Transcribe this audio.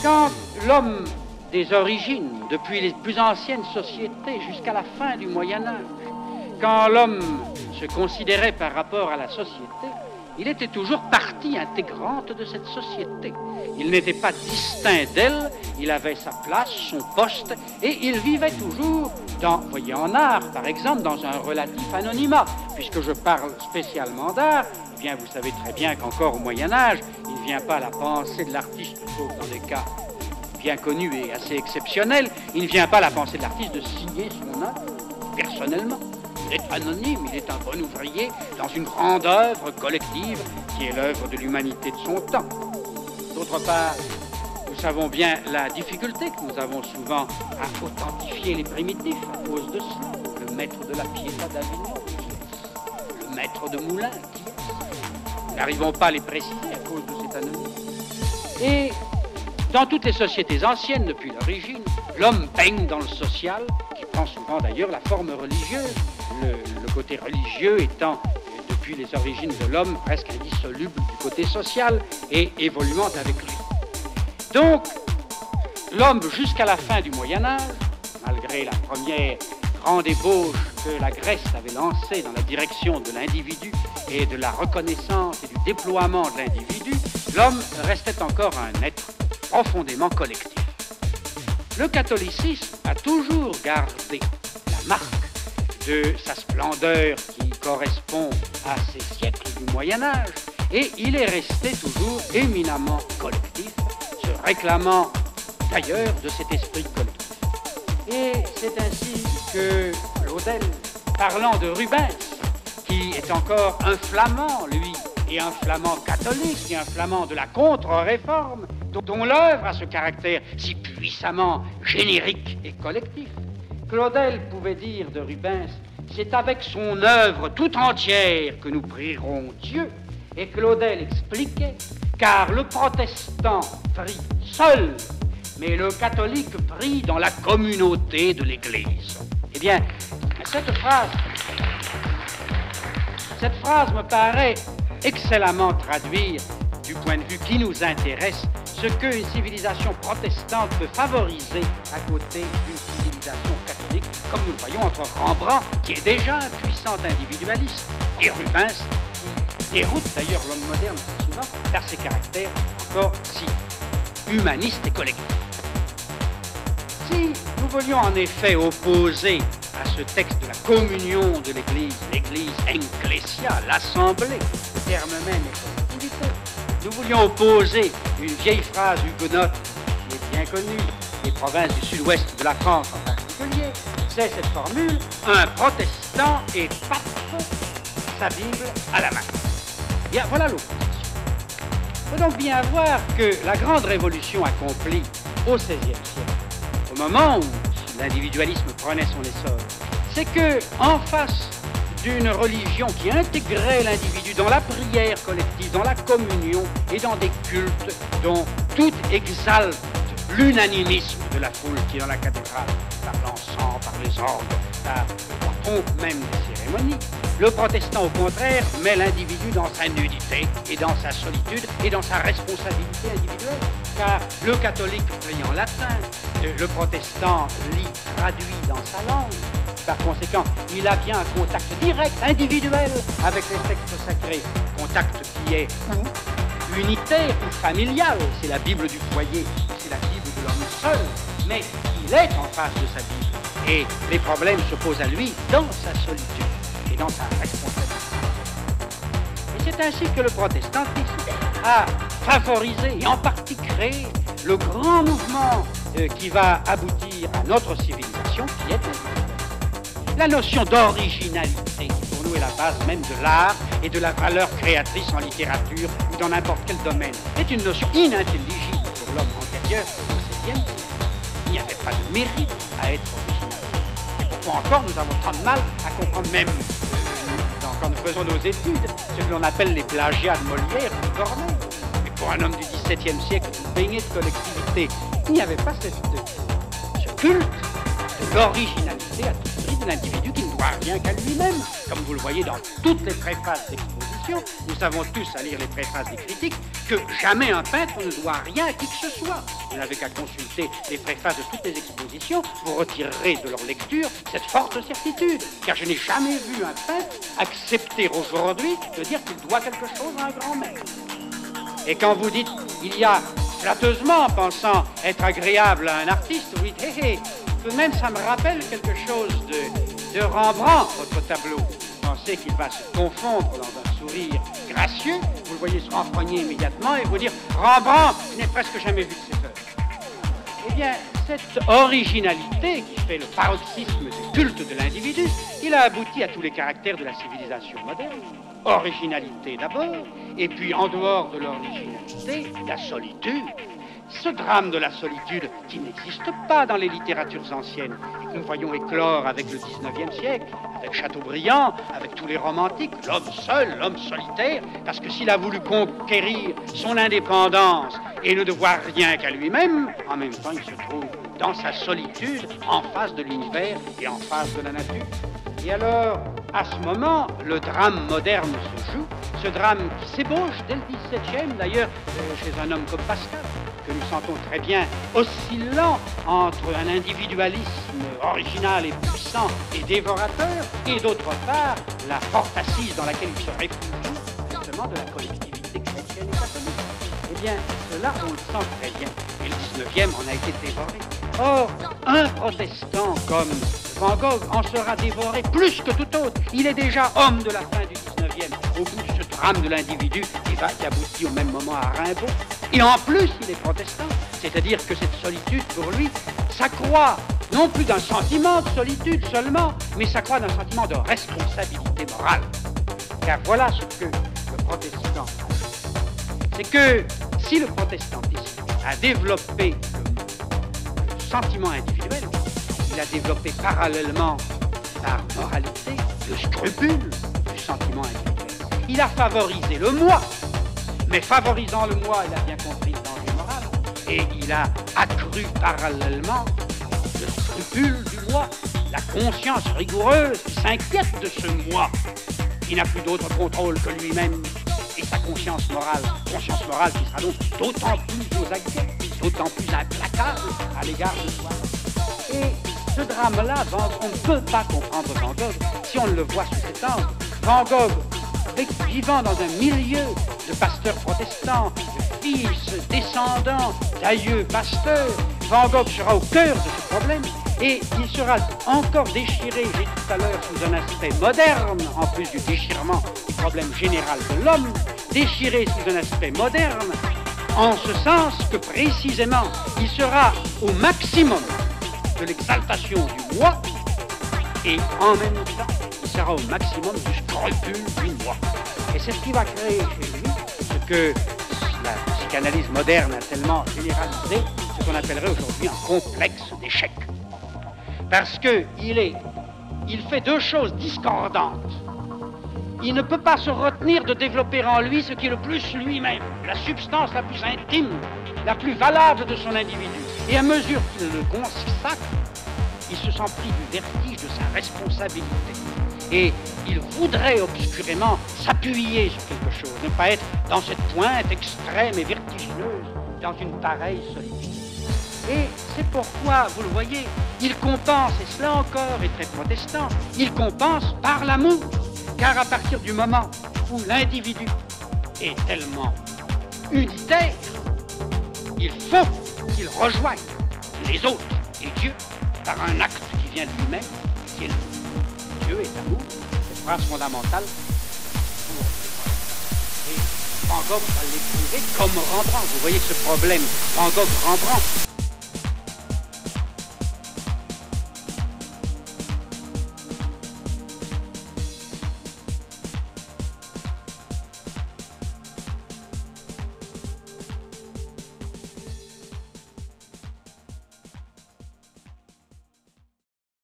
Quand l'homme des origines, depuis les plus anciennes sociétés jusqu'à la fin du Moyen-Âge, quand l'homme se considérait par rapport à la société, il était toujours partie intégrante de cette société. Il n'était pas distinct d'elle, il avait sa place, son poste, et il vivait toujours voyez, en art, par exemple, dans un relatif anonymat. Puisque je parle spécialement d'art, eh bien, vous savez très bien qu'encore au Moyen-Âge, il ne vient pas la pensée de l'artiste, sauf dans des cas bien connus et assez exceptionnels, il ne vient pas la pensée de l'artiste de signer son œuvre, personnellement. Il est anonyme, il est un bon ouvrier dans une grande œuvre collective qui est l'œuvre de l'humanité de son temps. D'autre part, nous savons bien la difficulté que nous avons souvent à authentifier les primitifs à cause de cela. Le maître de la Pietà d'Avignon, le maître de Moulins, nous n'arrivons pas à les préciser à cause de cet anonymat. Et dans toutes les sociétés anciennes depuis l'origine, l'homme baigne dans le social, qui prend souvent d'ailleurs la forme religieuse, le côté religieux étant, depuis les origines de l'homme, presque indissoluble du côté social et évoluant avec lui. Donc, l'homme, jusqu'à la fin du Moyen-Âge, malgré la première grande ébauche que la Grèce avait lancée dans la direction de l'individu et de la reconnaissance et du déploiement de l'individu, l'homme restait encore un être profondément collectif. Le catholicisme a toujours gardé la marque de sa splendeur qui correspond à ces siècles du Moyen-Âge, et il est resté toujours éminemment collectif, se réclamant d'ailleurs de cet esprit collectif. Et c'est ainsi que Claudel, parlant de Rubens, qui est encore un flamand, lui, et un flamand catholique, et un flamand de la contre-réforme, dont l'œuvre a ce caractère si puissamment générique et collectif, Claudel pouvait dire de Rubens, c'est avec son œuvre tout entière que nous prierons Dieu. Et Claudel expliquait, car le protestant prie seul, mais le catholique prie dans la communauté de l'Église. Eh bien, cette phrase me paraît excellemment traduire, du point de vue qui nous intéresse, ce qu'une civilisation protestante peut favoriser à côté d'une civilisation catholique, comme nous le voyons entre Rembrandt, qui est déjà un puissant individualiste, et Rubens, qui déroute d'ailleurs l'homme moderne souvent par ses caractères encore si humanistes et collectifs. Si nous voulions en effet opposer à ce texte de la communion de l'Église, l'Église ecclesia, l'assemblée, le terme même est collectivité, nous voulions opposer une vieille phrase huguenote qui est bien connue des provinces du sud-ouest de la France en particulier, c'est cette formule, un protestant est pape, sa Bible à la main. Bien, voilà l'opposition. Il faut donc bien voir que la grande révolution accomplie au XVIe siècle, au moment où l'individualisme prenait son essor, c'est que, en face d'une religion qui intégrait l'individu dans la prière collective, dans la communion et dans des cultes dont tout exalte l'unanimisme de la foule qui est dans la cathédrale, par l'encens, par les orgues, par la pompe même des cérémonies. Le protestant, au contraire, met l'individu dans sa nudité et dans sa solitude et dans sa responsabilité individuelle. Car le catholique prie en latin, le protestant lit traduit dans sa langue. Par conséquent, il a bien un contact direct, individuel, avec les textes sacrés. Contact qui est ou unitaire ou familial. C'est la Bible du foyer, c'est la Bible de l'homme seul. Mais il est en face de sa Bible. Et les problèmes se posent à lui dans sa solitude et dans sa responsabilité. Et c'est ainsi que le protestantisme a favorisé et en partie créé le grand mouvement qui va aboutir à notre civilisation, qui est la notion d'originalité, qui pour nous est la base même de l'art et de la valeur créatrice en littérature ou dans n'importe quel domaine, est une notion inintelligible pour l'homme antérieur au XVIe siècle. Il n'y avait pas de mérite à être original. Et pourquoi encore nous avons tant de mal à comprendre même, quand nous faisons nos études, ce que l'on appelle les plagiats de Molière ou de Corneille. Mais pour un homme du XVIIe siècle, baigné de collectivité, il n'y avait pas ce culte de l'originalité à tout prix de l'individu qui ne doit rien qu'à lui-même, comme vous le voyez dans toutes les préfaces d'exposition. civilisation, nous savons tous à lire les préfaces des critiques que jamais un peintre ne doit rien à qui que ce soit. Vous n'avez qu'à consulter les préfaces de toutes les expositions, vous retirerez de leur lecture cette forte certitude, car je n'ai jamais vu un peintre accepter aujourd'hui de dire qu'il doit quelque chose à un grand maître. Et quand vous dites, il y a flatteusement, pensant être agréable à un artiste, vous dites, hé hé, tout de même ça me rappelle quelque chose de Rembrandt, votre tableau. Vous pensez qu'il va se confondre dans un sourire gracieux, vous le voyez se renfrogner immédiatement et vous dire, Rembrandt, je n'ai presque jamais vu de cette œuvre. Eh bien, cette originalité qui fait le paroxysme du culte de l'individu, il a abouti à tous les caractères de la civilisation moderne. Originalité d'abord, et puis en dehors de l'originalité, la solitude. Ce drame de la solitude qui n'existe pas dans les littératures anciennes, et que nous voyons éclore avec le 19e siècle, avec Chateaubriand, avec tous les romantiques, l'homme seul, l'homme solitaire, parce que s'il a voulu conquérir son indépendance et ne devoir rien qu'à lui-même, en même temps il se trouve dans sa solitude, en face de l'univers et en face de la nature. Et alors, à ce moment, le drame moderne se joue, ce drame qui s'ébauche dès le 17e, d'ailleurs, chez un homme comme Pascal, que nous sentons très bien oscillant entre un individualisme original et puissant et dévorateur, et d'autre part, la forte assise dans laquelle il se réfugie, justement, de la collectivité chrétienne et catholique. Eh bien, cela, on le sent très bien, et le 19e en a été dévoré. Or, un protestant comme Van Gogh en sera dévoré plus que tout autre. Il est déjà homme de la fin du 19e, au bout de ce drame de l'individu qui aboutit au même moment à Rimbaud. Et en plus, il est protestant, c'est-à-dire que cette solitude, pour lui, s'accroît non plus d'un sentiment de solitude seulement, mais s'accroît d'un sentiment de responsabilité morale. Car voilà ce que le protestant a. C'est que si le protestantisme a développé le sentiment individuel, il a développé parallèlement par moralité le scrupule du sentiment individuel. Il a favorisé le moi, mais favorisant le moi, il a bien compris le danger moral, et il a accru parallèlement le scrupule du moi, la conscience rigoureuse qui s'inquiète de ce moi, qui n'a plus d'autre contrôle que lui-même et sa conscience morale qui sera donc d'autant plus aux aguets, d'autant plus implacable à l'égard de soi. Et ce drame-là, on ne peut pas comprendre Van Gogh si on ne le voit sous cet angle. Van Gogh, vivant dans un milieu de pasteurs protestants, de fils, descendants, d'aïeux pasteurs, Van Gogh sera au cœur de ce problème et il sera encore déchiré, j'ai dit tout à l'heure, sous un aspect moderne, en plus du déchirement du problème général de l'homme, déchiré sous un aspect moderne, en ce sens que précisément, il sera au maximum de l'exaltation du moi et en même temps il sera au maximum du scrupule du moi. Et c'est ce qui va créer chez lui ce que la psychanalyse moderne a tellement généralisé, ce qu'on appellerait aujourd'hui un complexe d'échec. Parce que il fait deux choses discordantes. Il ne peut pas se retenir de développer en lui ce qui est le plus lui-même, la substance la plus intime, la plus valable de son individu. Et à mesure qu'il le consacre, il se sent pris du vertige de sa responsabilité. Et il voudrait obscurément s'appuyer sur quelque chose, ne pas être dans cette pointe extrême et vertigineuse, dans une pareille solitude. Et c'est pourquoi, vous le voyez, il compense, et cela encore est très protestant, il compense par l'amour. Car à partir du moment où l'individu est tellement unitaire, il faut qu'il rejoigne les autres et Dieu par un acte qui vient de lui-même, qui est Dieu est amour, cette phrase fondamentale. Et Van Gogh va l'éprouver comme Rembrandt. Vous voyez ce problème, Van Gogh, Rembrandt.